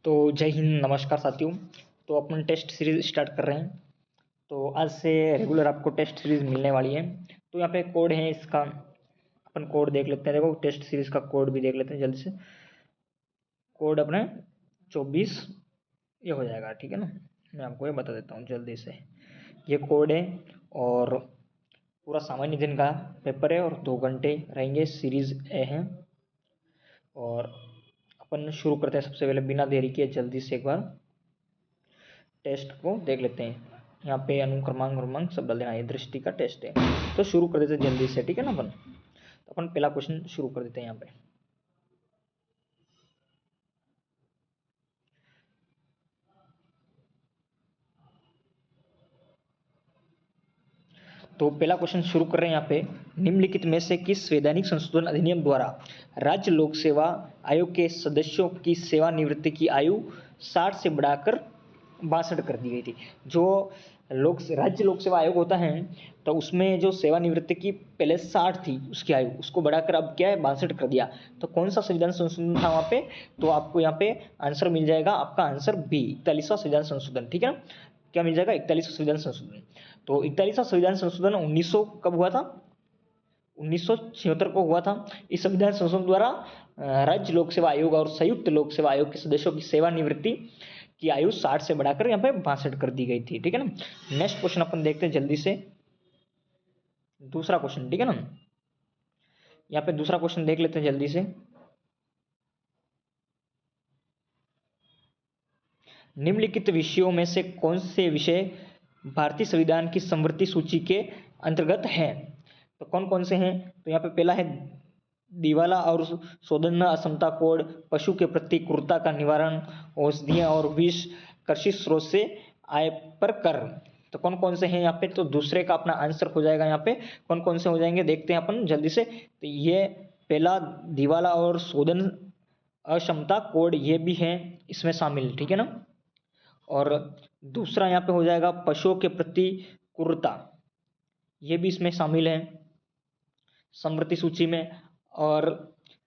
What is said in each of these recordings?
तो जय हिंद, नमस्कार साथियों। तो अपन टेस्ट सीरीज स्टार्ट कर रहे हैं। तो आज से रेगुलर आपको टेस्ट सीरीज मिलने वाली है। तो यहाँ पे कोड है इसका, अपन कोड देख लेते हैं। देखो टेस्ट सीरीज का कोड भी देख लेते हैं जल्दी से। कोड अपने 24 ये हो जाएगा, ठीक है ना। मैं आपको ये बता देता हूँ जल्दी से। ये कोड है और पूरा सामान्य दिन का पेपर है और 2 घंटे रहेंगे। सीरीज ए है और अपन शुरू करते हैं सबसे पहले बिना देरी किए। जल्दी से एक बार टेस्ट को देख लेते हैं। यहाँ पे अनुक्रमांक सब डाल देना। ये दृष्टि का टेस्ट है, तो शुरू कर देते हैं जल्दी से, ठीक है ना। तो अपन पहला क्वेश्चन शुरू कर देते हैं यहाँ पे। तो पहला क्वेश्चन शुरू कर रहे हैं यहाँ पे। निम्नलिखित में से किस संवैधानिक संशोधन अधिनियम द्वारा राज्य लोक सेवा आयोग के सदस्यों की सेवानिवृत्ति की आयु 60 से बढ़ाकर 62 कर दी गई थी। जो राज्य लोक सेवा आयोग होता है, तो उसमें जो सेवानिवृत्ति की पहले 60 थी उसकी आयु, उसको बढ़ाकर अब क्या है 62 कर दिया। तो कौन सा संविधान संशोधन था वहाँ पे? तो आपको यहाँ पे आंसर मिल जाएगा, आपका आंसर बी, 41वां संविधान संशोधन, ठीक है ना। क्या मिल जाएगा? 41वां संविधान संशोधन। तो 41वां संविधान संशोधन 1900 कब हुआ था? 1976 को हुआ था। इस संविधान संशोधन द्वारा राज्य लोक सेवा आयोग और संयुक्त लोक सेवा आयोग के सदस्यों की सेवानिवृत्ति की आयु 60 से बढ़ाकर यहाँ पे 62 कर दी गई थी, ठीक है ना। नेक्स्ट क्वेश्चन अपन देखते हैं जल्दी से। दूसरा क्वेश्चन, ठीक है ना। यहाँ पे दूसरा क्वेश्चन देख लेते हैं जल्दी से। निम्नलिखित विषयों में से कौन से विषय भारतीय संविधान की समवर्ती सूची के अंतर्गत हैं? तो कौन कौन से हैं? तो यहाँ पे पहला है दिवाला और शोधन असमता कोड, पशु के प्रति क्रूरता का निवारण, औषधियाँ और विष, कृषि स्रोत से आय पर कर। तो कौन कौन से हैं यहाँ पे? तो दूसरे का अपना आंसर हो जाएगा। यहाँ पे कौन कौन से हो जाएंगे देखते हैं अपन जल्दी से। तो ये पहला दिवाला और शोधन अक्षमता कोड, ये भी है इसमें शामिल, ठीक है ना। और दूसरा यहाँ पे हो जाएगा पशुओं के प्रति क्रूरता, ये भी इसमें शामिल है समवर्ती सूची में। और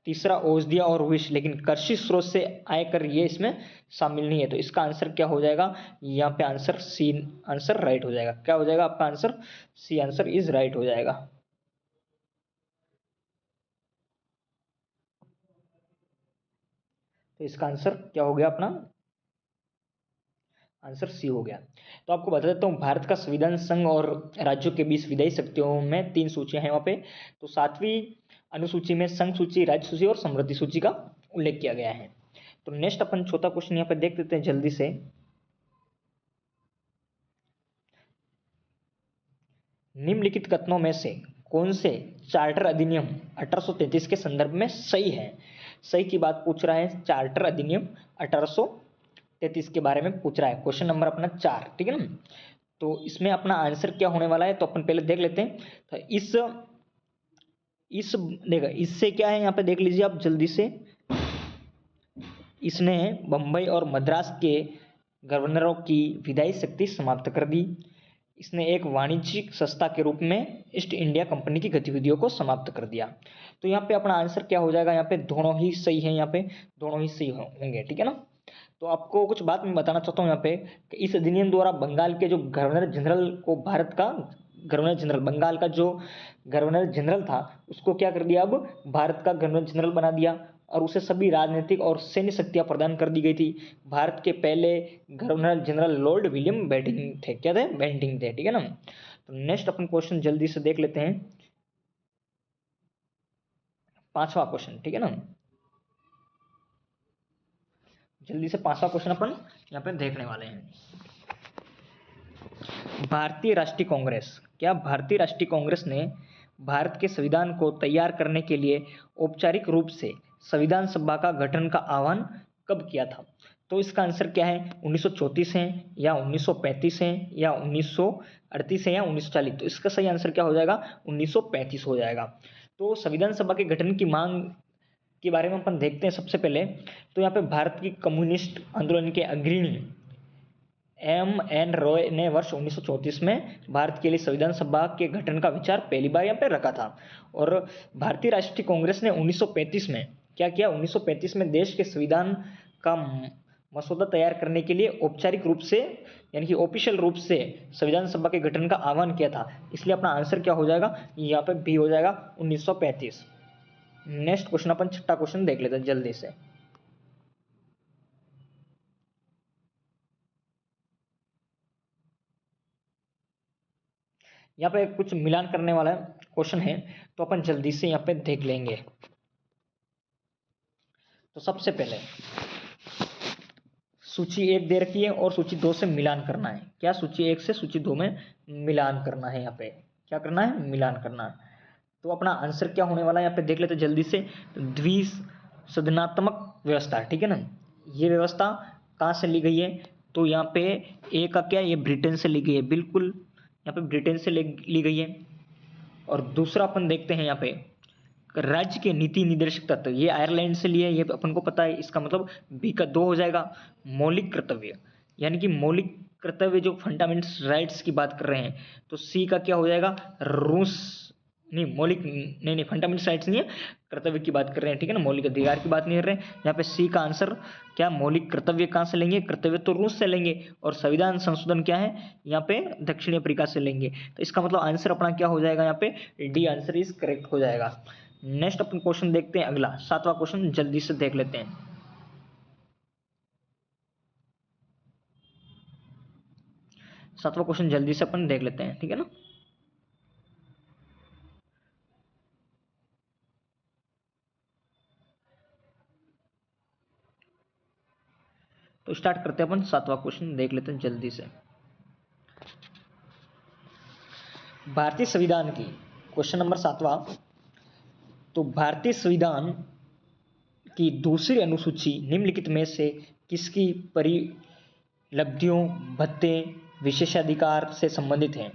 तीसरा औषधियाँ और विष, लेकिन कृषि स्रोत से आयकर ये इसमें शामिल नहीं है। तो इसका आंसर क्या हो जाएगा? यहाँ पे आंसर सी आंसर राइट हो जाएगा। क्या हो जाएगा आपका answer? C answer is right हो जाएगा। तो इसका आंसर क्या हो गया अपना? आंसर सी हो गया। तो आपको बता देता हूँ, भारत का संविधान संघ और राज्यों के बीच विधायी शक्तियों में 3 सूचियां हैं वहाँ पे। तो 7वीं अनुसूची में संघ सूची, राज्य सूची और समृद्धि सूची का उल्लेख किया गया है। तो नेक्स्ट अपन चौथा क्वेश्चन यहाँ पे देख लेते हैं जल्दी से। निम्नलिखित कथनों में से कौन से चार्टर अधिनियम 1833 के संदर्भ में सही है? सही की बात पूछ रहा है। चार्टर अधिनियम 1833 के बारे में पूछ रहा है। क्वेश्चन नंबर अपना 4, ठीक है ना। तो इसमें अपना आंसर क्या होने वाला है, तो अपन पहले देख लेते हैं। तो इस देखा, इससे क्या है यहाँ पे देख लीजिए आप जल्दी से। इसने बंबई और मद्रास के गवर्नरों की विधायी शक्ति समाप्त कर दी। इसने एक वाणिज्यिक संस्था के रूप में ईस्ट इंडिया कंपनी की गतिविधियों को समाप्त कर दिया। तो यहाँ पे अपना आंसर क्या हो जाएगा? यहाँ पे दोनों ही सही है, यहाँ पे दोनों ही सही होंगे, ठीक है ना। तो आपको कुछ बात मैं बताना चाहता हूँ यहाँ पे कि इस अधिनियम द्वारा बंगाल के जो गवर्नर जनरल को, भारत का गवर्नर जनरल, बंगाल का जो गवर्नर जनरल था उसको क्या कर दिया, अब भारत का गवर्नर जनरल बना दिया और उसे सभी राजनीतिक और सैन्य शक्तियां प्रदान कर दी गई थी। भारत के पहले governor general lord William Bentinck थे। क्या थे? बेंटिंग थे, ठीक है ना। तो नेक्स्ट अपन क्वेश्चन जल्दी से देख लेते हैं, 5वां क्वेश्चन, ठीक है ना। जल्दी से 5वां क्वेश्चन अपन यहाँ पे देखने वाले हैं। भारतीय राष्ट्रीय कांग्रेस, क्या भारतीय राष्ट्रीय कांग्रेस ने भारत के संविधान को तैयार करने के लिए औपचारिक रूप से संविधान सभा का गठन का आह्वान कब किया था? तो इसका आंसर क्या है? 1934 है या 1935 है या 1938 है या 1940? तो इसका सही आंसर क्या हो जाएगा? 1935 हो जाएगा। तो संविधान सभा के गठन की मांग के बारे में अपन देखते हैं सबसे पहले। तो यहाँ पे भारत की कम्युनिस्ट आंदोलन के अग्रणी एम.एन. रॉय ने वर्ष 1934 में भारत के लिए संविधान सभा के गठन का विचार पहली बार यहाँ पे रखा था। और भारतीय राष्ट्रीय कांग्रेस ने 1935 में क्या किया? 1935 में देश के संविधान का मसौदा तैयार करने के लिए औपचारिक रूप से यानी कि ऑफिशियल रूप से संविधान सभा के गठन का आह्वान किया था। इसलिए अपना आंसर क्या हो जाएगा, यहाँ पे बी हो जाएगा 1935। नेक्स्ट क्वेश्चन, अपन छठा क्वेश्चन देख लेते हैं जल्दी से। यहाँ पे कुछ मिलान करने वाला क्वेश्चन है, तो अपन जल्दी से यहाँ पे देख लेंगे। तो सबसे पहले सूची 1 दे रखी है और सूची 2 से मिलान करना है। क्या, सूची 1 से सूची 2 में मिलान करना है। यहाँ पे क्या करना है, मिलान करना है। तो अपना आंसर क्या होने वाला है यहाँ पे देख लेते जल्दी से। द्विसदनात्मक व्यवस्था, ठीक है ना। ये व्यवस्था कहाँ से ली गई है, तो यहाँ पे ए का क्या, ये ब्रिटेन से ली गई है, बिल्कुल यहाँ पे ब्रिटेन से ली गई है। और दूसरा अपन देखते हैं यहाँ पे राज्य के नीति निर्देशक तत्व, ये आयरलैंड से लिए, ये अपन को पता है। इसका मतलब बी का 2 हो जाएगा। मौलिक कर्तव्य, यानी कि मौलिक कर्तव्य जो फंडामेंटल राइट्स की बात कर रहे हैं, तो सी का क्या हो जाएगा, रूस नहीं, मौलिक नहीं, फंडामेंटल राइट्स नहीं है, कर्तव्य की बात कर रहे हैं, ठीक है ना, मौलिक अधिकार की बात नहीं कर रहे हैं। यहाँ पे सी का आंसर क्या, मौलिक कर्तव्य कहाँ से लेंगे, कर्तव्य तो रूस से लेंगे। और संविधान संशोधन क्या है, यहाँ पे दक्षिण अफ्रीका से लेंगे। तो इसका मतलब आंसर अपना क्या हो जाएगा, यहाँ पे डी आंसर इज करेक्ट हो जाएगा। नेक्स्ट अपन क्वेश्चन देखते हैं, अगला 7वां क्वेश्चन जल्दी से देख लेते हैं। 7वां क्वेश्चन जल्दी से अपन देख लेते हैं, ठीक है ना। तो स्टार्ट करते हैं अपन, 7वां क्वेश्चन देख लेते हैं जल्दी से। भारतीय संविधान की क्वेश्चन नंबर 7वां। तो भारतीय संविधान की दूसरी अनुसूची निम्नलिखित में से किसकी परिलब्धियों, भत्ते, विशेषाधिकार से संबंधित है।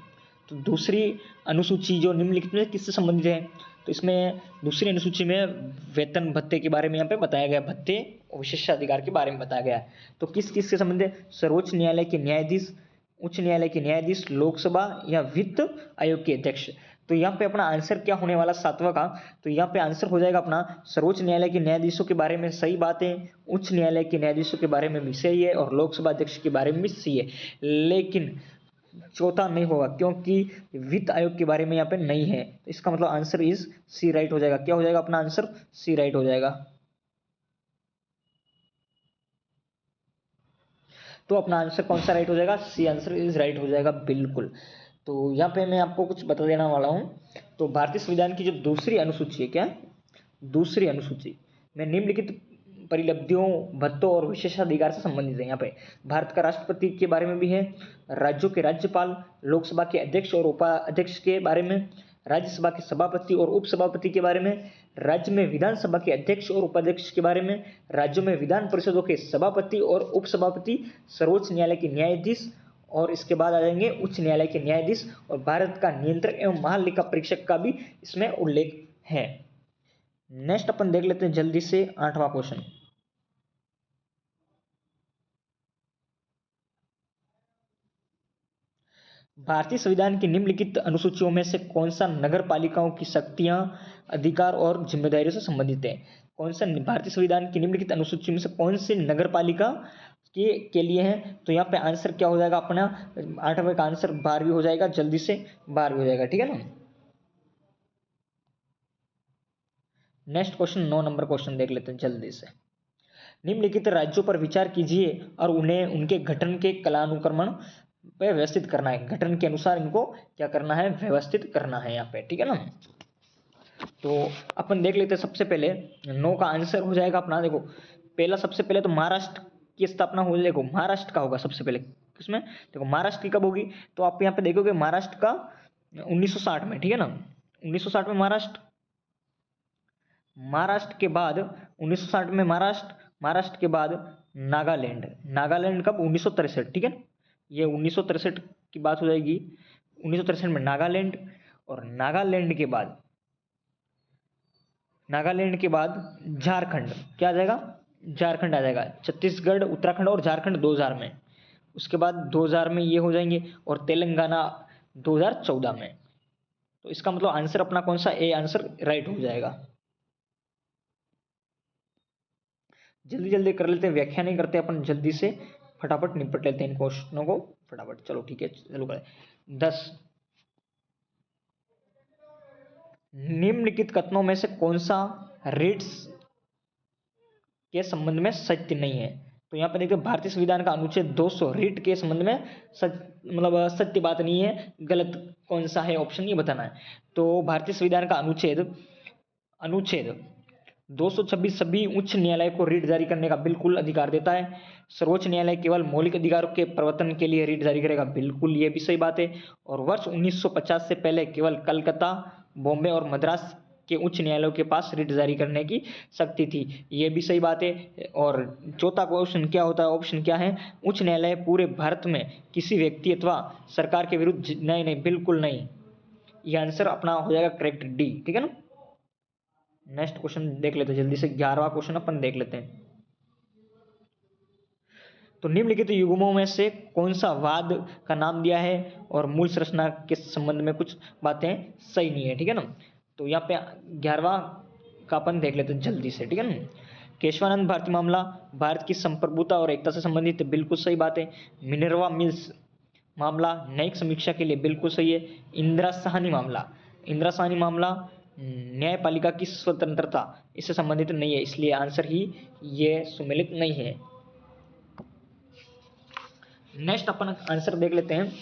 तो दूसरी अनुसूची जो निम्नलिखित में किससे संबंधित है, तो इसमें दूसरी अनुसूची में वेतन भत्ते के बारे में यहाँ पे बताया गया, भत्ते और विशेषाधिकार के बारे में बताया गया है। तो किस किस से संबंधित है, सर्वोच्च न्यायालय के न्यायाधीश, उच्च न्यायालय के न्यायाधीश, लोकसभा या वित्त आयोग के अध्यक्ष। तो यहाँ पे अपना आंसर क्या होने वाला 7वां का, तो यहाँ पे आंसर हो जाएगा अपना सर्वोच्च न्यायालय के न्यायाधीशों के बारे में सही बात है, उच्च न्यायालय के न्यायाधीशों के बारे में भी सही है, और लोकसभा अध्यक्ष के बारे में भी सही है। लेकिन चौथा नहीं होगा, क्योंकि वित्त आयोग के बारे में यहाँ पे नहीं है। तो इसका मतलब आंसर इज सी राइट हो जाएगा। क्या हो जाएगा अपना आंसर, सी राइट हो जाएगा। तो अपना आंसर कौन सा राइट हो जाएगा, सी आंसर इज राइट हो जाएगा, बिल्कुल। तो यहाँ पे मैं आपको कुछ बता देने वाला हूँ। तो भारतीय संविधान की जो दूसरी अनुसूची है, क्या दूसरी अनुसूची में निम्नलिखित परिलब्धियों, भत्तों और विशेषाधिकार से संबंधित है। यहाँ पे भारत का राष्ट्रपति के बारे में भी है, राज्यों के राज्यपाल, लोकसभा के अध्यक्ष और उपाध्यक्ष के बारे में, राज्यसभा के सभापति और उपसभापति के बारे में, राज्य में विधानसभा के अध्यक्ष और उपाध्यक्ष के बारे में, राज्यों में विधान परिषदों के सभापति और उपसभापति, सर्वोच्च न्यायालय के न्यायाधीश, और इसके बाद आ जाएंगे उच्च न्यायालय के न्यायाधीश, और भारत का नियंत्रक एवं महालेखा परीक्षक का भी इसमें उल्लेख है। नेक्स्ट अपन देख लेते हैं जल्दी से 8वां क्वेश्चन। भारतीय संविधान की निम्नलिखित अनुसूचियों में से कौन सा नगर पालिकाओं की शक्तियां, अधिकार और जिम्मेदारियों से संबंधित है। कौन सा भारतीय संविधान की निम्नलिखित अनुसूची में से कौन सी नगर पालिका के लिए है। तो यहाँ पे आंसर क्या हो जाएगा अपना, 8वें का आंसर 12वीं हो जाएगा, जल्दी से 12वीं हो जाएगा, ठीक है ना। नेक्स्ट क्वेश्चन 9 नंबर क्वेश्चन देख लेते हैं जल्दी से। निम्नलिखित राज्यों पर विचार कीजिए और उन्हें उनके गठन के कालानुक्रमण पे व्यवस्थित करना है। गठन के अनुसार इनको क्या करना है, व्यवस्थित करना है यहाँ पे, ठीक है ना। तो अपन देख लेते हैं सबसे पहले 9 का आंसर हो जाएगा अपना, देखो पहला सबसे पहले तो महाराष्ट्र की स्थापना हो, देखो महाराष्ट्र का होगा सबसे पहले किसमें, देखो महाराष्ट्र की कब होगी, तो आप यहाँ पे देखोगे महाराष्ट्र का 1960 में, ठीक है ना। 1960 में महाराष्ट्र, महाराष्ट्र के बाद 1960 में महाराष्ट्र के बाद नागालैंड, नागालैंड कब 1963, ठीक है। ये 1963 की बात हो जाएगी, 1963 में नागालैंड, और नागालैंड के बाद झारखंड, क्या आ जाएगा, झारखंड आ जाएगा। छत्तीसगढ़, उत्तराखंड और झारखंड 2000 में, उसके बाद 2000 में ये हो जाएंगे, और तेलंगाना 2014 में। तो इसका मतलब आंसर अपना कौन सा, ए आंसर राइट हो जाएगा। जल्दी जल्दी कर लेते हैं, व्याख्या नहीं करते अपन, जल्दी से फटाफट निपट लेते हैं इन क्वेश्चनों को फटाफट। चलो ठीक है, चलो करें। 10, निम्नलिखित कथनों में से कौन सा रीट्स के संबंध में सत्य नहीं है? तो यहाँ पर देखते हैं भारतीय संविधान का अनुच्छेद 200 रीट के संबंध में सत्य बात नहीं है, गलत कौन सा है ऑप्शन ये बताना है। तो भारतीय संविधान का अनुच्छेद 226 सभी उच्च न्यायालय को रीट जारी करने का बिल्कुल अधिकार देता है। सर्वोच्च न्यायालय केवल मौलिक अधिकारों के प्रवर्तन के लिए रीट जारी करेगा, बिल्कुल ये भी सही बात है। और वर्ष 1950 से पहले केवल कलकत्ता, बॉम्बे और मद्रास के उच्च न्यायालयों के पास रीट जारी करने की शक्ति थी, ये भी सही बात है। और चौथा क्वेश्चन क्या होता है, ऑप्शन क्या है, उच्च न्यायालय पूरे भारत में किसी व्यक्ति अथवा सरकार के विरुद्ध, नहीं बिल्कुल नहीं, ये आंसर अपना हो जाएगा करेक्ट डी, ठीक है ना। नेक्स्ट क्वेश्चन देख लेते हैं जल्दी से, 11वां क्वेश्चन अपन देख लेते हैं। तो निम्नलिखित युग्मों में से कौन सा वाद का नाम दिया है और मूल संरचना के संबंध में कुछ बातें सही नहीं है, ठीक है ना। तो यहाँ पे 11वां का अपन देख लेते हैं जल्दी से, ठीक है ना। केशवानंद भारती मामला भारत की संप्रभुता और एकता से संबंधित, बिल्कुल सही बात है। मिनर्वा मिल्स मामला न्यायिक समीक्षा के लिए, बिल्कुल सही है। इंदिरा साहनी मामला न्यायपालिका की स्वतंत्रता इससे संबंधित नहीं है, इसलिए आंसर ही ये सुमेलित नहीं है। नेक्स्ट अपन आंसर देख लेते हैं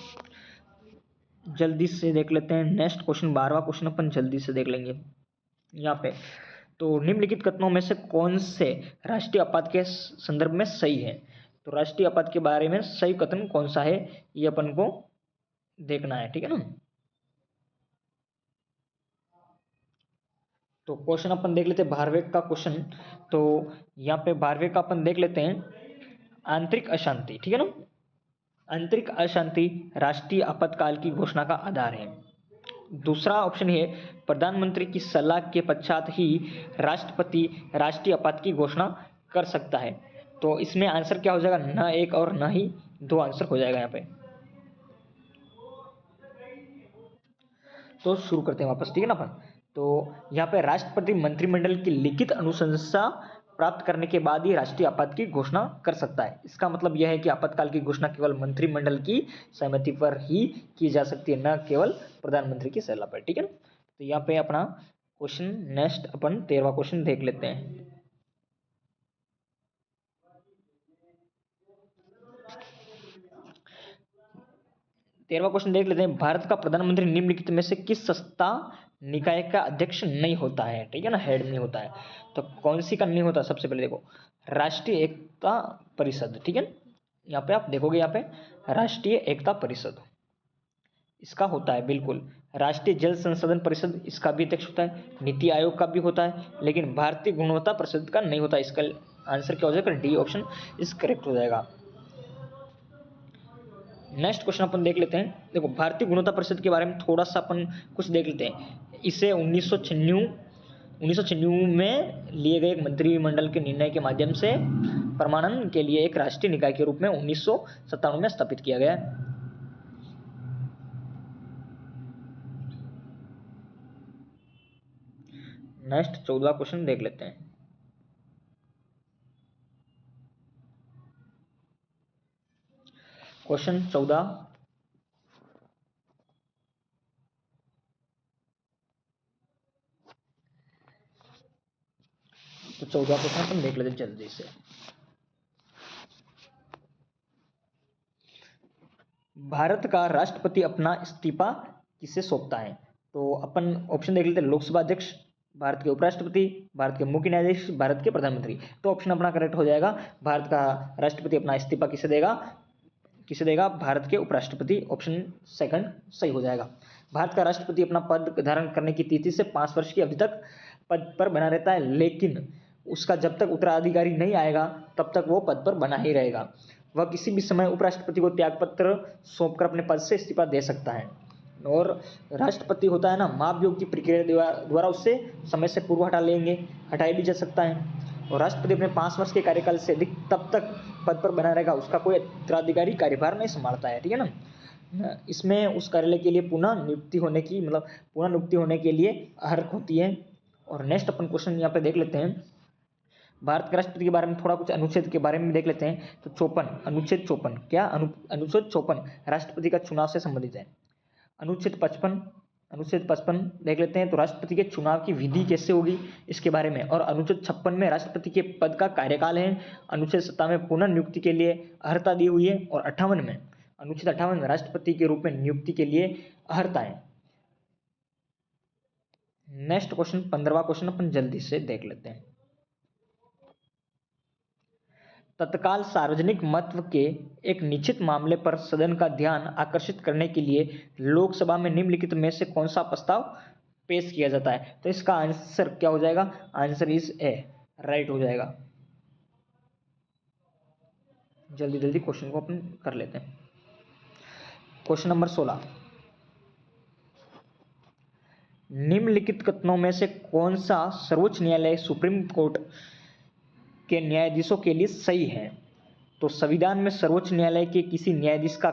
जल्दी से, देख लेते हैं नेक्स्ट क्वेश्चन, 12वां क्वेश्चन अपन जल्दी से देख लेंगे यहाँ पे। तो निम्नलिखित कथनों में से कौन से राष्ट्रीय आपात के संदर्भ में सही है? तो राष्ट्रीय आपात के बारे में सही कथन कौन सा है, ये अपन को देखना है, ठीक है ना। तो क्वेश्चन अपन देख लेते हैं भारवेक का क्वेश्चन। तो यहाँ पे भारवेक का अपन देख लेते हैं, आंतरिक अशांति, ठीक है ना। आंतरिक अशांति राष्ट्रीय आपातकाल की घोषणा का आधार है। दूसरा ऑप्शन है, प्रधानमंत्री की सलाह के पश्चात ही राष्ट्रपति राष्ट्रीय आपात की घोषणा कर सकता है। तो इसमें आंसर क्या हो जाएगा, न एक और न ही दो आंसर हो जाएगा यहाँ पे। तो शुरू करते हैं वापस, ठीक है ना अपन। तो यहाँ पे राष्ट्रपति मंत्रिमंडल की लिखित अनुशंसा प्राप्त करने के बाद ही राष्ट्रीय आपात की घोषणा कर सकता है। इसका मतलब यह है कि आपातकाल की घोषणा केवल मंत्रिमंडल की सहमति पर ही की जा सकती है, न केवल प्रधानमंत्री की सलाह पर, ठीक है ना। तो यहाँ पे अपना क्वेश्चन नेक्स्ट अपन 13वां क्वेश्चन देख लेते हैं। तेरहवां क्वेश्चन देख लेते हैं, भारत का प्रधानमंत्री निम्नलिखित में से किस संस्था निकाय का अध्यक्ष नहीं होता है, ठीक है ना, हेड नहीं होता है। तो कौन सी का नहीं होता, सबसे पहले देखो राष्ट्रीय एकता परिषद, ठीक है। यहाँ पे आप देखोगे, यहाँ पे राष्ट्रीय एकता परिषद इसका होता है, बिल्कुल। राष्ट्रीय जल संसाधन परिषद इसका भी अध्यक्ष होता है, नीति आयोग का भी होता है, लेकिन भारतीय गुणवत्ता परिषद का नहीं होता। इसका आंसर क्या हो जाएगा, डी ऑप्शन इस करेक्ट हो जाएगा। नेक्स्ट क्वेश्चन अपन देख लेते हैं। देखो भारतीय गुणवत्ता परिषद के बारे में थोड़ा सा अपन कुछ देख लेते हैं। इसे 1996 में लिए गए मंत्रिमंडल के निर्णय के माध्यम से प्रमाणन के लिए एक राष्ट्रीय निकाय के रूप में 1997 में स्थापित किया गया। नेक्स्ट 14वां क्वेश्चन देख लेते हैं। क्वेश्चन 14, तो 14वां क्वेश्चन अपन देख लेते हैं जल्दी से। भारत का राष्ट्रपति अपना इस्तीफा किसे सौंपता है? तो अपन ऑप्शन देख लेते हैं, लोकसभा अध्यक्ष, भारत के उपराष्ट्रपति, भारत के मुख्य न्यायाधीश, भारत के प्रधानमंत्री। तो ऑप्शन अपना करेक्ट हो जाएगा, भारत का राष्ट्रपति अपना इस्तीफा किसे देगा, भारत के उपराष्ट्रपति। ऑप्शन सेकंड सही हो जाएगा। भारत का राष्ट्रपति अपना पद धारण करने की तिथि से 5 वर्ष की अवधि तक पद पर बना रहता है, लेकिन उसका जब तक उत्तराधिकारी नहीं आएगा तब तक वो पद पर बना ही रहेगा। वह किसी भी समय उपराष्ट्रपति को त्यागपत्र सौंपकर अपने पद से इस्तीफा दे सकता है। और राष्ट्रपति होता है ना, महाभियोग की प्रक्रिया द्वारा उससे समय से पूर्व हटाया भी जा सकता है। और राष्ट्रपति अपने 5 वर्ष के कार्यकाल से अधिक तब तक पद पर बना रहेगा, उसका कोई उत्तराधिकारी कार्यभार नहीं संभालता है, ठीक है ना। इसमें उस कार्यालय के लिए पुनः नियुक्ति होने के लिए अर्हता होती है। और नेक्स्ट अपन क्वेश्चन यहाँ पे देख लेते हैं। भारत के राष्ट्रपति के बारे में थोड़ा कुछ अनुच्छेद के बारे में देख लेते हैं। तो 54, अनुच्छेद 54 क्या अनुच्छेद 54 राष्ट्रपति का चुनाव से संबंधित है। अनुच्छेद 55 देख लेते हैं। तो राष्ट्रपति के चुनाव की विधि कैसे होगी इसके बारे में। और अनुच्छेद 56 में राष्ट्रपति के पद का कार्यकाल है। अनुच्छेद 57 में पुनर्नियुक्ति के लिए अर्हता दी हुई है। और अनुच्छेद 58 में राष्ट्रपति के रूप में नियुक्ति के लिए अर्हता है। नेक्स्ट क्वेश्चन 15वां क्वेश्चन अपन जल्दी से देख लेते हैं। तत्काल सार्वजनिक महत्व के एक निश्चित मामले पर सदन का ध्यान आकर्षित करने के लिए लोकसभा में निम्नलिखित में से कौन सा प्रस्ताव पेश किया जाता है। तो इसका आंसर क्या हो जाएगा, आंसर इज ए, राइट हो जाएगा। जल्दी जल्दी क्वेश्चन को अपन कर लेते हैं। क्वेश्चन नंबर 16, निम्नलिखित कथनों में से कौन सा सर्वोच्च न्यायालय सुप्रीम कोर्ट के न्यायाधीशों के लिए सही है। तो संविधान में सर्वोच्च न्यायालय के किसी न्यायाधीश का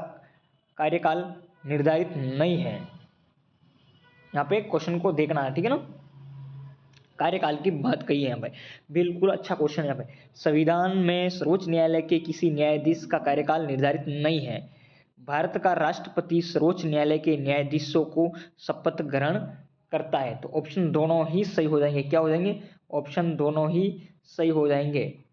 कार्यकाल निर्धारित नहीं है। यहाँ पे क्वेश्चन को देखना है, ठीक है ना, कार्यकाल की बात कही है यहाँ पे, बिल्कुल अच्छा क्वेश्चन है यहाँ पे। संविधान में सर्वोच्च न्यायालय के किसी न्यायाधीश का कार्यकाल निर्धारित नहीं है। भारत का राष्ट्रपति सर्वोच्च न्यायालय के न्यायाधीशों को शपथ ग्रहण करता है। तो ऑप्शन दोनों ही सही हो जाएंगे। क्या हो जाएंगे, ऑप्शन दोनों ही सही हो जाएंगे।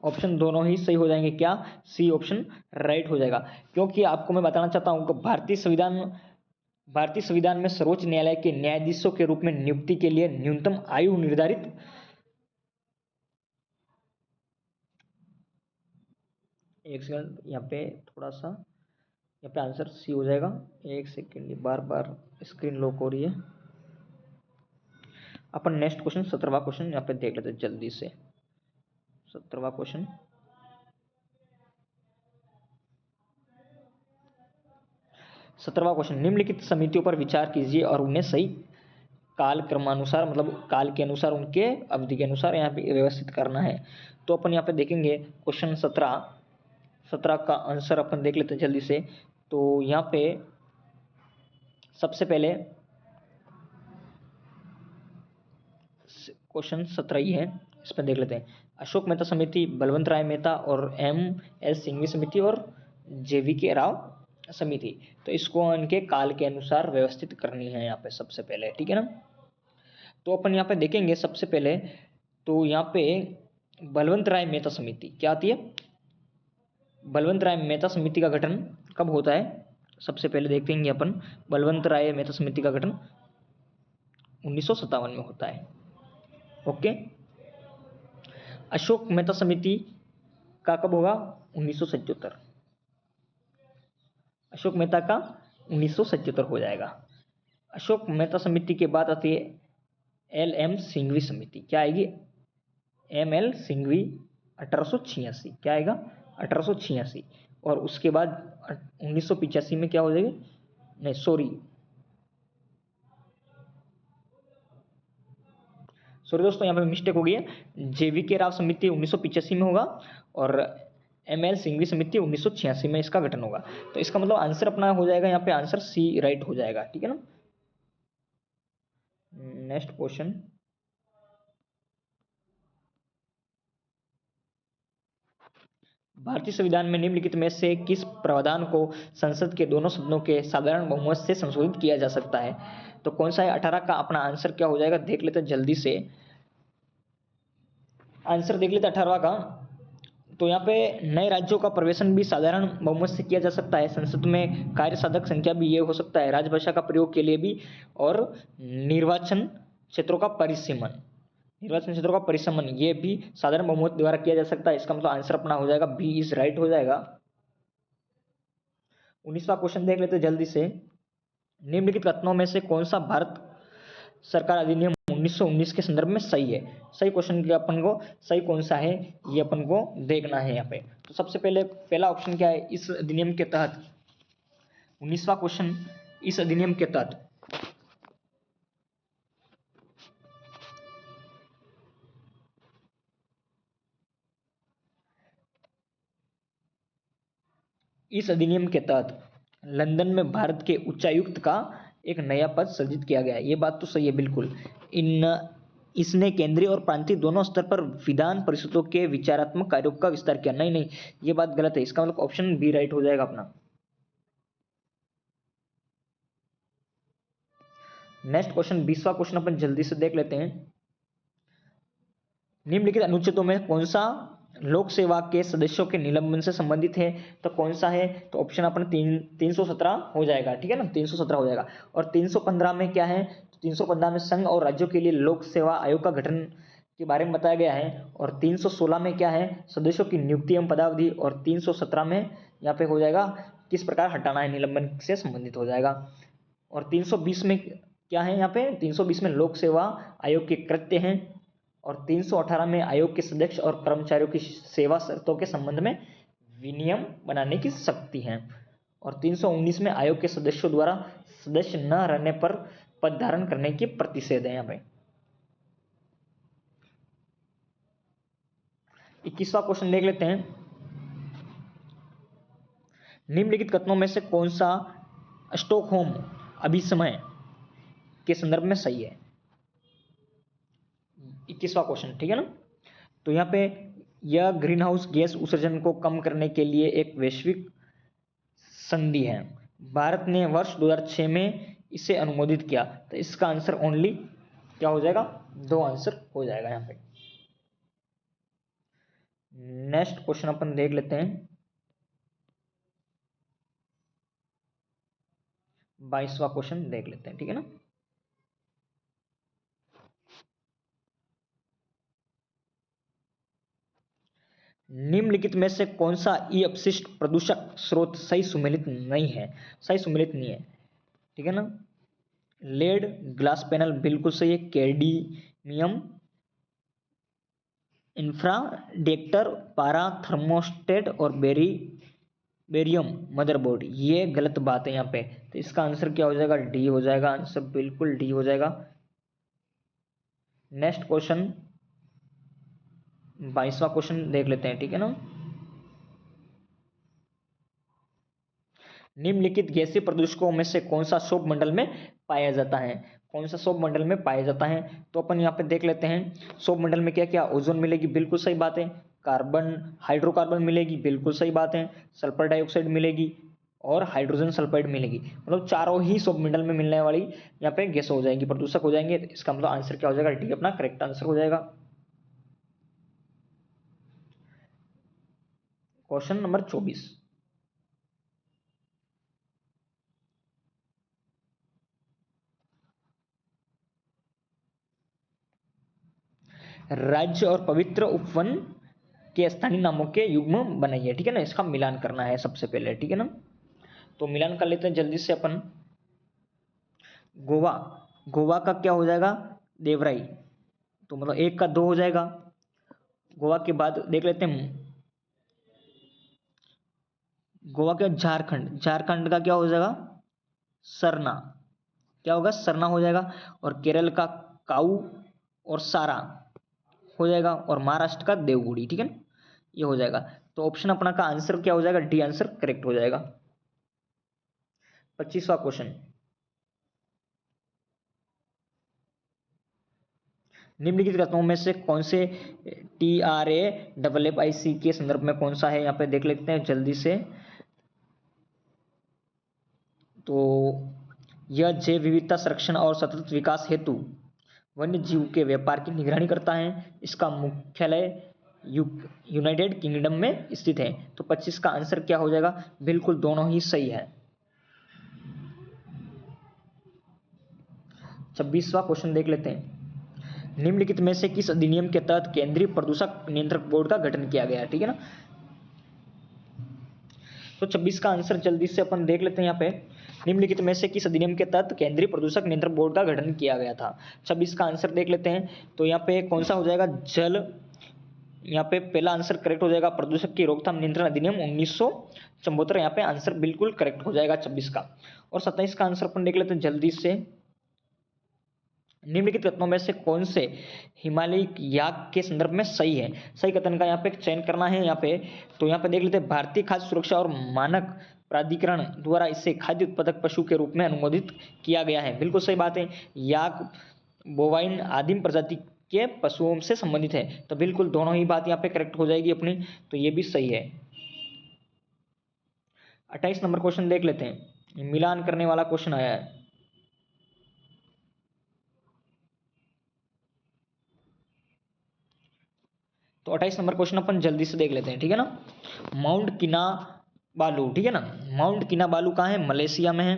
ऑप्शन दोनों ही सही हो जाएंगे। क्या, सी ऑप्शन राइट हो जाएगा। क्योंकि आपको मैं बताना चाहता हूं कि भारतीय संविधान में सर्वोच्च न्यायालय के न्यायाधीशों के रूप में नियुक्ति के लिए न्यूनतम आयु निर्धारित, एक सेकंड, यहाँ पे थोड़ा सा, यहाँ पे आंसर सी हो जाएगा। एक सेकंड, बार बार स्क्रीन लॉक हो रही है। अपन नेक्स्ट क्वेश्चन 17वां क्वेश्चन यहाँ पे देख लेते हैं जल्दी से। 17वां क्वेश्चन, निम्नलिखित समितियों पर विचार कीजिए और उन्हें सही काल क्रमानुसार, मतलब काल के अनुसार, उनके अवधि के अनुसार यहाँ पे व्यवस्थित करना है। तो अपन यहाँ पे देखेंगे क्वेश्चन 17 का आंसर अपन देख लेते हैं जल्दी से। तो यहाँ पे सबसे पहले क्वेश्चन 17 ही है, इस पर देख लेते हैं। अशोक मेहता समिति, बलवंत राय मेहता और M.S. सिंघवी समिति और JV.K. राव समिति। तो इसको इनके काल के अनुसार व्यवस्थित करनी है यहाँ पे सबसे पहले, ठीक है ना। तो अपन यहाँ पे देखेंगे सबसे पहले, तो यहाँ पे बलवंत राय मेहता समिति क्या आती है। बलवंत राय मेहता समिति का गठन कब होता है, सबसे पहले देखेंगे अपन। बलवंत राय मेहता समिति का गठन 1957 में होता है। ओके, अशोक मेहता समिति का कब होगा, 1977। अशोक मेहता का 1977 हो जाएगा। अशोक मेहता समिति के बाद आती है LM सिंघवी समिति। क्या आएगी, ML सिंघवी 1886। क्या आएगा, 1886। और उसके बाद 1985 में क्या हो जाएगी, नहीं सॉरी दोस्तों, यहाँ पे मिस्टेक हो गई है। JV.K. राव समिति 1985 में होगा और ML सिंघवी समिति 1986 में इसका गठन होगा। तो इसका मतलब आंसर अपना हो जाएगा यहाँ पे, आंसर सी राइट हो जाएगा, ठीक है ना। नेक्स्ट क्वेश्चन, भारतीय संविधान में निम्नलिखित में से किस प्रावधान को संसद के दोनों सदनों के साधारण बहुमत से संशोधित किया जा सकता है। तो कौन सा है, 18 का अपना आंसर क्या हो जाएगा, देख लेते हैं जल्दी से। आंसर देख लेते हैं 18 का। तो यहाँ पे नए राज्यों का प्रवेशन भी साधारण बहुमत से किया जा सकता है। संसद में कार्य साधक संख्या भी ये हो सकता है, राजभाषा का प्रयोग के लिए भी, और निर्वाचन क्षेत्रों का परिसीमन ये भी साधारण बहुमत द्वारा किया जा सकता है। इसका मतलब आंसर अपना हो जाएगा बी इज राइट हो जाएगा। 19वां क्वेश्चन देख लेते हैं जल्दी से। निम्नलिखित कथनों में से कौन सा भारत सरकार अधिनियम 1919 के संदर्भ में सही है। सही क्वेश्चन के अपन को सही कौन सा है ये अपन को देखना है यहाँ पे। तो सबसे पहले पहला ऑप्शन क्या है, इस अधिनियम के तहत, 19वां क्वेश्चन, इस अधिनियम के तहत इस अधिनियम के तहत लंदन में भारत के उच्चायुक्त का एक नया पद सृजित किया गया। ये बात तो सही है बिल्कुल। इसने केंद्रीय और प्रांतीय दोनों स्तर पर विधान परिषदों के विचारात्मक कार्यों का विस्तार किया। नहीं, ये बात गलत है। इसका मतलब ऑप्शन बी राइट हो जाएगा अपना। नेक्स्ट क्वेश्चन, 20वां क्वेश्चन अपन जल्दी से देख लेते हैं। निम्नलिखित अनुच्छेदों में कौन सा लोक सेवा के सदस्यों के निलंबन से संबंधित है? तो कौन सा है? तो ऑप्शन अपन 317 हो जाएगा, ठीक है ना, 317 हो जाएगा। और 315 में क्या है? तो 315 में संघ और राज्यों के लिए लोक सेवा आयोग का गठन के बारे में बताया गया है। और 316 में क्या है? सदस्यों की नियुक्ति एवं पदावधि। और 317 में यहाँ पे हो जाएगा किस प्रकार हटाना है, निलंबन से संबंधित हो जाएगा। और 320 में क्या है? यहाँ पे 320 में लोक सेवा आयोग के कृत्य हैं। और 318 में आयोग के सदस्य और कर्मचारियों की सेवा शर्तों के संबंध में विनियम बनाने की शक्ति है। और 319 में आयोग के सदस्यों द्वारा सदस्य न रहने पर पद धारण करने की प्रतिषेध है। यहाँ पे 21वां क्वेश्चन देख लेते हैं। निम्नलिखित कथनों में से कौन सा स्टॉकहोम अभिसमय के संदर्भ में सही है? 21वां क्वेश्चन, ठीक है ना। तो यहाँ पे यह ग्रीन हाउस गैस उत्सर्जन को कम करने के लिए एक वैश्विक संधि है। भारत ने वर्ष 2006 में इसे अनुमोदित किया। तो इसका आंसर ओनली क्या हो जाएगा? 2 आंसर हो जाएगा यहाँ पे। नेक्स्ट क्वेश्चन अपन देख लेते हैं। 22वां क्वेश्चन देख लेते हैं, ठीक है ना। निम्नलिखित में से कौन सा ई अपशिष्ट प्रदूषक स्रोत सही सुमेलित नहीं है? सही सुमेलित नहीं है, ठीक है ना। लेड, ग्लास पैनल बिल्कुल सही है। कैडमियम, इंफ्राडेक्टर, पारा थर्मोस्टेट और बेरियम मदरबोर्ड, ये गलत बात है यहाँ पे। तो इसका आंसर क्या हो जाएगा? डी हो जाएगा। आंसर बिल्कुल डी हो जाएगा। नेक्स्ट क्वेश्चन 22वां क्वेश्चन देख लेते हैं, ठीक है ना। निम्नलिखित गैसीय प्रदूषकों में से कौन सा सौर मंडल में पाया जाता है? कौन सा सौर मंडल में पाया जाता है? तो अपन यहाँ पे देख लेते हैं। सौर मंडल में क्या क्या? ओजोन मिलेगी, बिल्कुल सही बात है। कार्बन, हाइड्रोकार्बन मिलेगी, बिल्कुल सही बात है। सल्फर डाइऑक्साइड मिलेगी और हाइड्रोजन सल्फाइड मिलेगी। मतलब चारों ही सौर मंडल में मिलने वाली यहाँ पे गैस हो जाएंगी, प्रदूषक हो जाएंगे। इसका मतलब आंसर क्या हो जाएगा? डी अपना करेक्ट आंसर हो जाएगा। Question number 24। राज्य और पवित्र उपवन के स्थानीय नामों के युग्म बनाइए, ठीक है ना। इसका मिलान करना है सबसे पहले, ठीक है ना। तो मिलान कर लेते हैं जल्दी से अपन। गोवा, गोवा का क्या हो जाएगा? देवराई। तो मतलब 1 का 2 हो जाएगा। गोवा के बाद देख लेते हैं गोवा के झारखंड, झारखंड का क्या हो जाएगा? सरना। क्या होगा? सरना हो जाएगा। और केरल का काऊ और सारा हो जाएगा। और महाराष्ट्र का देवगुड़ी, ठीक है ना, ये हो जाएगा। तो ऑप्शन अपना का आंसर क्या हो जाएगा? डी आंसर करेक्ट हो जाएगा। 25वां क्वेश्चन। निम्नलिखित कथनों में से कौन से TRAFFIC के संदर्भ में कौन सा है? यहाँ पे देख लेते हैं जल्दी से। तो यह जैव विविधता संरक्षण और सतत विकास हेतु वन्य जीव के व्यापार की निगरानी करता है। इसका मुख्यालय यूनाइटेड किंगडम में स्थित है। तो 25 का आंसर क्या हो जाएगा? बिल्कुल दोनों ही सही है। 26वां क्वेश्चन देख लेते हैं। निम्नलिखित में से किस अधिनियम के तहत केंद्रीय प्रदूषक नियंत्रक बोर्ड का गठन किया गया है? ठीक है ना। तो 26 का आंसर जल्दी से अपन देख लेते हैं यहाँ पे। निम्नलिखित में से किस अधिनियम के तहत केंद्रीय प्रदूषक नियंत्रण बोर्ड का गठन किया गया था? 26 का आंसर देख लेते हैं। तो यहाँ पे कौन सा हो जाएगा? जल, यहाँ पे पहला आंसर करेक्ट हो जाएगा। प्रदूषक की रोकथाम नियंत्रण अधिनियम 1974, यहाँ पे आंसर बिल्कुल करेक्ट हो जाएगा 26 का। और 27 का आंसर अपन देख लेते हैं जल्दी से। निम्नलिखित कथनों में से कौन से हिमालयी याक के संदर्भ में सही है? सही कथन का यहाँ पे चयन करना है यहाँ पे। तो यहाँ पे देख लेते हैं, भारतीय खाद्य सुरक्षा और मानक प्राधिकरण द्वारा इसे खाद्य उत्पादक पशु के रूप में अनुमोदित किया गया है। बिल्कुल सही बात है। याक बोवाइन आदिम प्रजाति के पशुओं से संबंधित है, तो बिल्कुल दोनों ही बात यहाँ पे करेक्ट हो जाएगी अपनी, तो ये भी सही है। 28 नंबर क्वेश्चन देख लेते हैं, मिलान करने वाला क्वेश्चन आया है। तो 28 नंबर क्वेश्चन अपन जल्दी से देख लेते हैं, ठीक है ना। माउंट किनाबालू, ठीक है ना, माउंट किनाबालू कहाँ है? मलेशिया में है।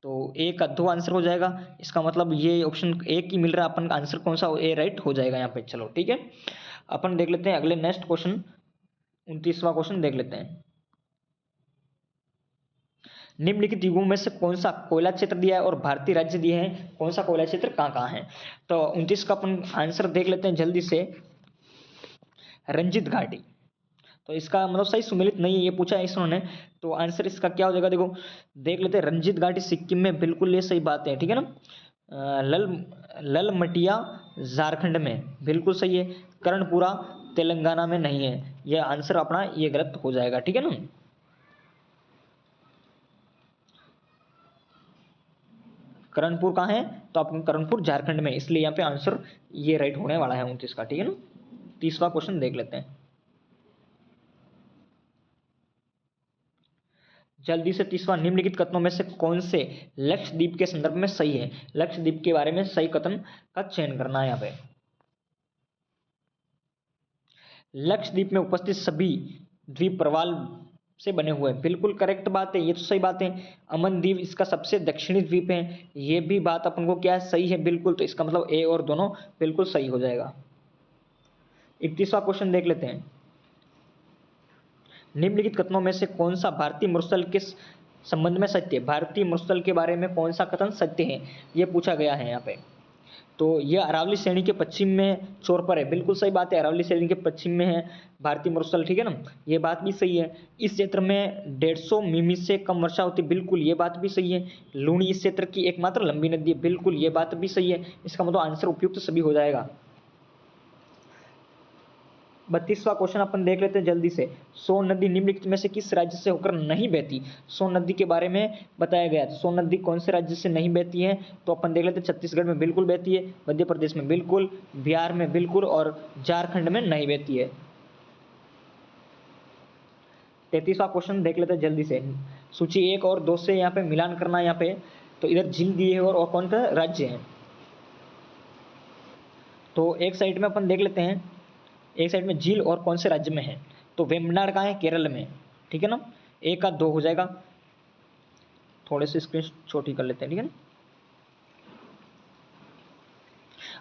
तो ए का 2 आंसर हो जाएगा, इसका मतलब ये ऑप्शन एक ही मिल रहा है अपन का, आंसर कौन सा? ए राइट हो जाएगा यहाँ पे। चलो ठीक है, अपन देख लेते हैं अगले नेक्स्ट क्वेश्चन, 29वां क्वेश्चन देख लेते हैं। निम्नलिखित युगों में से कौन सा कोयला क्षेत्र दिया है और भारतीय राज्य दिए हैं? कौन सा कोयला क्षेत्र कहाँ कहाँ है? तो 29 का अपन आंसर देख लेते हैं जल्दी से, रंजित घाटी। तो इसका मतलब सही सुमेलित नहीं है, ये पूछा है इन्होंने, तो आंसर इसका क्या हो जाएगा? देखो देख लेते हैं, रंजित घाटी सिक्किम में, बिल्कुल ये सही बात है, ठीक है ना। ललमटिया झारखंड में, बिल्कुल सही है। कर्णपुरा तेलंगाना में नहीं है, यह आंसर अपना ये गलत हो जाएगा, ठीक है ना। कर्णपुर कहाँ है? तो आपको कर्णपुर झारखंड में, इसलिए यहाँ पे आंसर ये राइट होने वाला है 29 का, ठीक है ना। 30वां क्वेश्चन देख लेते हैं जल्दी से। 30वां, निम्नलिखित कथनों में से कौन से लक्षद्वीप के संदर्भ में सही है? लक्षद्वीप के बारे में सही कथन का चयन करना है यहाँ पे। लक्षद्वीप में उपस्थित सभी द्वीप प्रवाल से बने हुए हैं, बिल्कुल करेक्ट बात है, ये तो सही बात है। अमन द्वीप इसका सबसे दक्षिणी द्वीप है, ये भी बात अपन को क्या है? सही है बिल्कुल, तो इसका मतलब ए और दोनों बिल्कुल सही हो जाएगा। 31वां क्वेश्चन देख लेते हैं, निम्नलिखित कथनों में से कौन सा भारतीय मरुस्थल के संबंध में सत्य है? भारतीय मरुस्थल के बारे में कौन सा कथन सत्य है, ये पूछा गया है यहाँ पे। तो यह अरावली श्रेणी के पश्चिम में छोर पर है, बिल्कुल सही बात है, अरावली श्रेणी के पश्चिम में है भारतीय मरुस्थल, ठीक है ना, ये बात भी सही है। इस क्षेत्र में 150 मिमी से कम वर्षा होती है, बिल्कुल ये बात भी सही है। लूणी इस क्षेत्र की एकमात्र लंबी नदी है, बिल्कुल ये बात भी सही है, इसका मतलब आंसर उपयुक्त सभी हो जाएगा। 32वां क्वेश्चन अपन देख लेते हैं जल्दी से, सोन नदी निम्नलिखित में से किस राज्य से होकर नहीं बहती? सोन नदी के बारे में बताया गया है, सोन नदी कौन से राज्य से नहीं बहती है? तो अपन देख लेते हैं, छत्तीसगढ़ में बिल्कुल बहती है, मध्य प्रदेश में बिल्कुल, बिहार में बिल्कुल, और झारखंड में नहीं बहती है। 33वां क्वेश्चन देख लेते हैं जल्दी से, सूची 1 और 2 से यहाँ पे मिलान करना है यहाँ पे। तो इधर झील दिए है और कौन सा राज्य है? तो एक साइड में अपन देख लेते हैं, एक साइड में झील और कौन से राज्य में है? तो वेम्बनाड कहाँ है? केरल में, ठीक है ना। 1 का 2 हो जाएगा, थोड़े से स्क्रीन छोटी कर लेते हैं, ठीक है ना।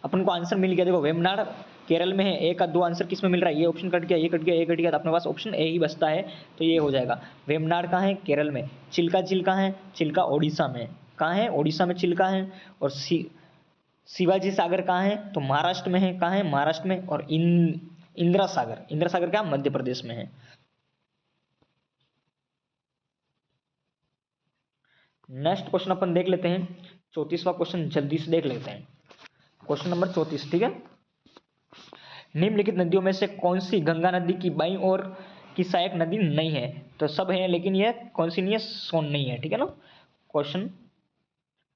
अपन को आंसर मिल गया, देखो वेम्बनाड केरल में है, 1 का 2 आंसर किस में मिल रहा है? ये ऑप्शन कट गया, ये कट गया, ये कट गया, तो अपने पास ऑप्शन ए ही बचता है, तो ये हो जाएगा। वेम्बनाड कहाँ है? केरल में। चिल्का झील कहाँ है? चिल्का ओडिशा में। कहाँ है? ओडिशा में चिल्का है। और शिवाजी सागर कहाँ है? तो महाराष्ट्र में है। कहाँ है? महाराष्ट्र में। और इंदिरा सागर, इंदिरा सागर क्या? मध्य प्रदेश में है। नेक्स्ट क्वेश्चन अपन देख लेते हैं, 34वां क्वेश्चन जल्दी से देख लेते हैं, क्वेश्चन नंबर 34, ठीक है। निम्नलिखित नदियों में से कौन सी गंगा नदी की बाईं ओर की सहायक नदी नहीं है? तो सब है, लेकिन यह कौन सी नहीं है? सोन नहीं है, ठीक है ना। क्वेश्चन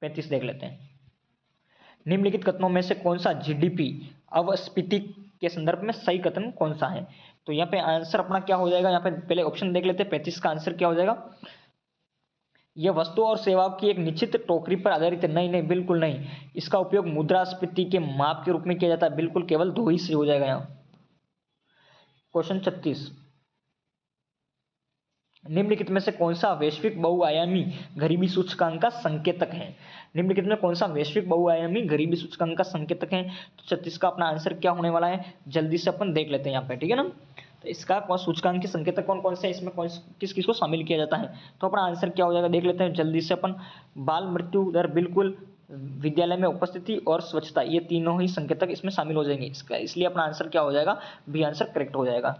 35 देख लेते हैं, निम्नलिखित कथनों में से कौन सा जीडीपी अवस्फीति के संदर्भ में सही कथन कौन सा है? तो यहाँ पे आंसर अपना क्या हो जाएगा? यहाँ पे पहले ऑप्शन देख लेते हैं, 35 का आंसर क्या हो जाएगा? यह वस्तु और सेवाओं की एक निश्चित टोकरी पर आधारित है। नहीं नहीं, बिल्कुल नहीं, इसका उपयोग मुद्रास्फीति के माप के रूप में किया जाता है, बिल्कुल केवल 2 ही सही हो जाएगा यहाँ। क्वेश्चन 36, निम्नलिखित में से कौन सा वैश्विक बहुआयामी गरीबी सूचकांक का संकेतक है? निम्नलिखित में कौन सा वैश्विक बहुआयामी गरीबी सूचकांक का संकेतक है? तो 36 का अपना आंसर क्या होने वाला है, जल्दी से अपन देख लेते हैं यहाँ पे, ठीक है ना। तो इसका कौन सूचकांक के संकेतक कौन कौन से, इसमें कौन किस किस को शामिल किया जाता है? तो अपना आंसर क्या हो जाएगा, देख लेते हैं जल्दी से अपन। बाल मृत्यु दर, बिल्कुल, विद्यालय में उपस्थिति और स्वच्छता, ये तीनों ही संकेतक इसमें शामिल हो जाएंगे इसका, इसलिए अपना आंसर क्या हो जाएगा? बी आंसर करेक्ट हो जाएगा।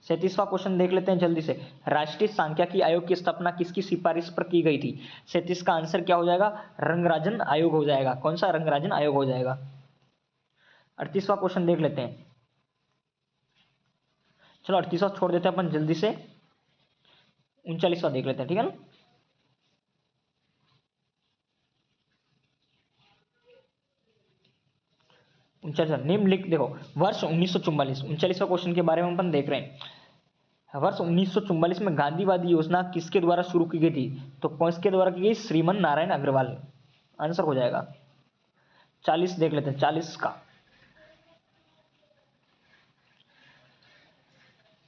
37वां क्वेश्चन देख लेते हैं जल्दी से। राष्ट्रीय सांख्यिकी आयोग की स्थापना किसकी सिफारिश पर की गई थी? 37 का आंसर क्या हो जाएगा? रंगराजन आयोग हो जाएगा। कौन सा? रंगराजन आयोग हो जाएगा। 38वां क्वेश्चन देख लेते हैं। चलो 38वां छोड़ देते हैं अपन जल्दी से, 39वां देख लेते हैं, ठीक है ना। निम्नलिखित देखो, वर्ष 1944, 39वां क्वेश्चन के बारे में अपन देख रहे हैं। वर्ष 1944 में गांधीवादी योजना किसके द्वारा शुरू की गई थी? तो किसके द्वारा की गई? श्रीमन नारायण अग्रवाल, आंसर हो जाएगा। 40 देख लेते हैं, 40 का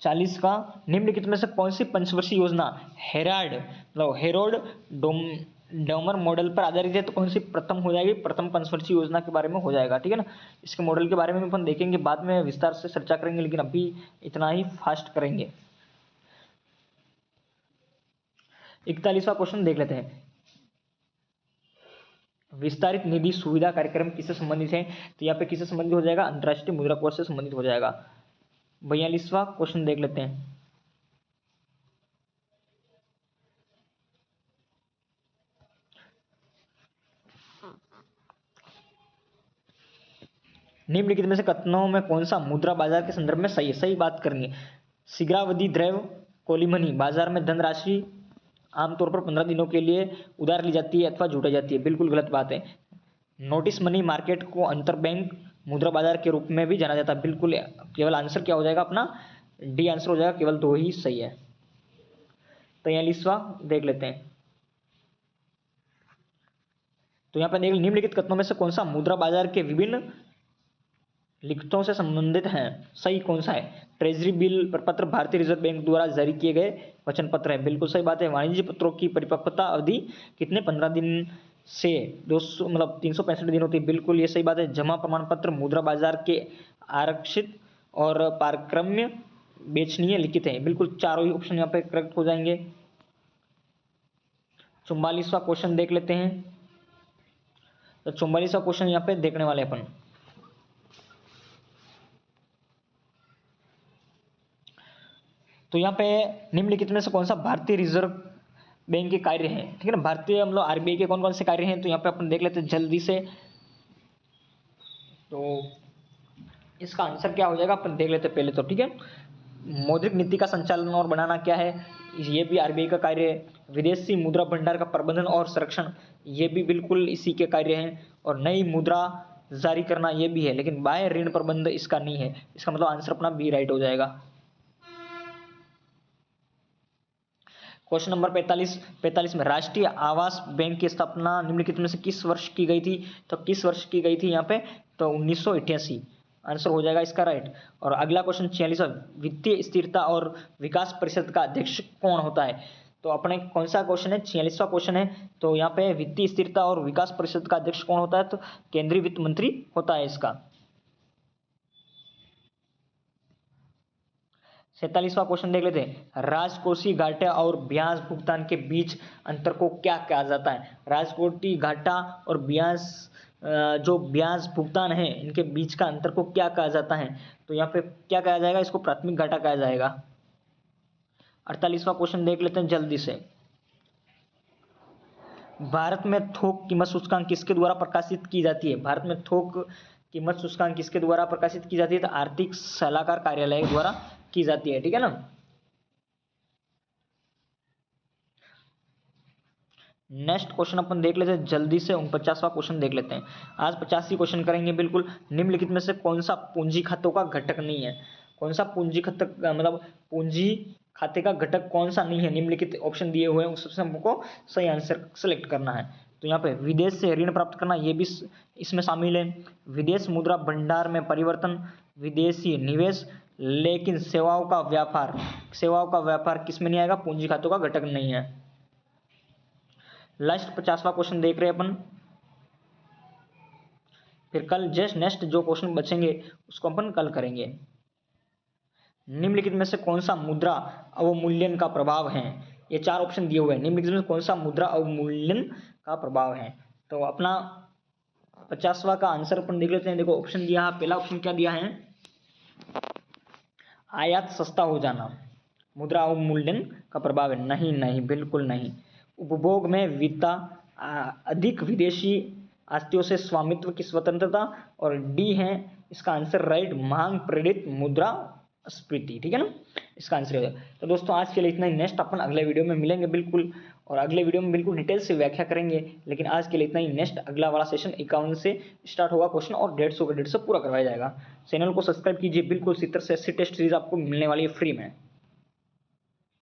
40 का निम्नलिखित में से कौन सी पंचवर्षीय योजना हेरोल्ड डोमर मॉडल पर आधारित है? तो कौन सी प्रथम हो जाएगी? प्रथम पंचवर्षीय योजना के बारे में हो जाएगा, ठीक है ना। इसके मॉडल के बारे में अपन देखेंगे, बाद में विस्तार से चर्चा करेंगे, लेकिन अभी इतना ही फास्ट करेंगे। 41वां क्वेश्चन देख लेते हैं। विस्तारित निधि सुविधा कार्यक्रम किससे संबंधित है? तो यहाँ पे किससे संबंधित हो जाएगा? अंतर्राष्ट्रीय मुद्रा कोष से संबंधित हो जाएगा। 42वां क्वेश्चन देख लेते हैं। निम्नलिखित में से कथनों में कौन सा मुद्रा बाजार के संदर्भ में सही है? सही बात करनी है। शीघ्रावधि द्रव्य कोलिमनी बाजार में धनराशि आमतौर पर 15 दिनों के लिए उधार ली जाती है अथवा जुटाई जाती है, बिल्कुल गलत बात है। नोटिस मनी मार्केट को अंतर बैंक मुद्रा बाजार के रूप में भी जाना जाता है, बिल्कुल। केवल आंसर क्या हो जाएगा अपना? डी आंसर हो जाएगा, केवल 2 ही सही है। 43वां देख लेते हैं। तो यहाँ पर देख, निम्नलिखित कथनों में से कौन सा मुद्रा बाजार के विभिन्न लिखतों से संबंधित हैं? सही कौन सा है? ट्रेजरी बिल पत्र भारतीय रिजर्व बैंक द्वारा जारी किए गए वचन पत्र है, बिल्कुल सही बात है। वाणिज्य पत्रों की परिपक्वता अवधि कितने? 15 दिन से 200 मतलब 365 दिन होती है, बिल्कुल ये सही बात है। जमा प्रमाण पत्र मुद्रा बाजार के आरक्षित और पारक्रम्य बेचनीय लिखित है, बिल्कुल चारों ही ऑप्शन यहाँ पे करेक्ट हो जाएंगे। 44वां क्वेश्चन देख लेते हैं। तो 44वां क्वेश्चन यहाँ पे देखने वाले अपन। तो यहाँ पे निम्नलिखित में से कौन सा भारतीय रिजर्व बैंक के कार्य हैं? ठीक है ना, भारतीय मतलब आरबीआई के कौन कौन से कार्य हैं? तो यहाँ पे अपन देख लेते हैं जल्दी से। तो इसका आंसर क्या हो जाएगा अपन देख लेते हैं पहले तो, ठीक है। मौद्रिक नीति का संचालन और बनाना क्या है? ये भी आरबीआई का कार्य है। विदेशी मुद्रा भंडार का प्रबंधन और संरक्षण, ये भी बिल्कुल इसी के कार्य हैं। और नई मुद्रा जारी करना ये भी है, लेकिन बाह्य ऋण प्रबंध इसका नहीं है। इसका मतलब आंसर अपना बी राइट हो जाएगा। क्वेश्चन नंबर 45 में राष्ट्रीय आवास बैंक की स्थापना निम्नलिखित में से किस वर्ष की गई थी? तो किस वर्ष की गई थी यहाँ पे? तो 1988, आंसर हो जाएगा इसका राइट। और अगला क्वेश्चन 46, वित्तीय स्थिरता और विकास परिषद का अध्यक्ष कौन होता है? तो अपने कौन सा क्वेश्चन है? 46वां क्वेश्चन है। तो यहाँ पे वित्तीय स्थिरता और विकास परिषद का अध्यक्ष कौन होता है? तो केंद्रीय वित्त मंत्री होता है इसका। 47वां क्वेश्चन देख लेते हैं। राजकोषीय घाटे और ब्याज भुगतान के बीच अंतर को क्या कहा जाता है? राजकोषीय घाटा और जो ब्याज भुगतान है, इनके बीच का अंतर को क्या कहा जाता है? तो यहाँ पे क्या कहा जाएगा? इसको प्राथमिक घाटा कहा जाएगा। 48वां क्वेश्चन देख लेते हैं जल्दी से। भारत में थोक कीमत सूचकांक किसके द्वारा प्रकाशित की जाती है? भारत में थोक कीमत सूचकांक किसके द्वारा प्रकाशित की जाती है? तो आर्थिक सलाहकार कार्यालय द्वारा की जाती है, ठीक है ना। नेक्स्ट क्वेश्चन अपन देख लेते हैं जल्दी से, 49वां क्वेश्चन देख लेते हैं। आज 85 क्वेश्चन करेंगे बिल्कुल। निम्नलिखित में से कौन सा पूंजी खातों का घटक नहीं है? कौन सा पूंजी खाते मतलब पूंजी खाते का घटक कौन सा नहीं है? निम्नलिखित ऑप्शन दिए हुए हैं, उससे हमको सही आंसर सेलेक्ट करना है। तो यहाँ पे विदेश से ऋण प्राप्त करना, ये भी इसमें शामिल है। विदेश मुद्रा भंडार में परिवर्तन, विदेशी निवेश, लेकिन सेवाओं का व्यापार किस में नहीं आएगा? पूंजी खातों का घटक नहीं है। लास्ट 50वां क्वेश्चन देख रहे हैं अपन। फिर कल जस्ट नेक्स्ट जो क्वेश्चन बचेंगे उसको अपन कल करेंगे। निम्नलिखित में से कौन सा मुद्रा अवमूल्यन का प्रभाव है? ये 4 ऑप्शन दिए हुए हैं। निम्नलिखित में कौन सा मुद्रा अवमूल्यन का प्रभाव है? तो अपना 50वां का आंसर अपन देख लेते हैं। देखो ऑप्शन दिया है, पहला ऑप्शन क्या दिया है? आयात सस्ता हो जाना मुद्रा अवमूल्यन का प्रभाव है? नहीं नहीं, बिल्कुल नहीं। उपभोग में विविधता, अधिक विदेशी आस्तियों से स्वामित्व की स्वतंत्रता, और डी है इसका आंसर राइट, मांग प्रेरित मुद्रा स्फीति। ठीक है ना, इसका आंसर है। तो दोस्तों आज के लिए इतना ही। नेक्स्ट अपन अगले वीडियो में मिलेंगे बिल्कुल, और अगले वीडियो में बिल्कुल डिटेल से व्याख्या करेंगे। लेकिन आज के लिए इतना ही। नेक्स्ट अगला वाला सेशन 51 से स्टार्ट होगा क्वेश्चन, और 150 का 150 पूरा करवाया जाएगा। चैनल को सब्सक्राइब कीजिए बिल्कुल। 70 से 80 टेस्ट सीरीज आपको मिलने वाली है फ्री में।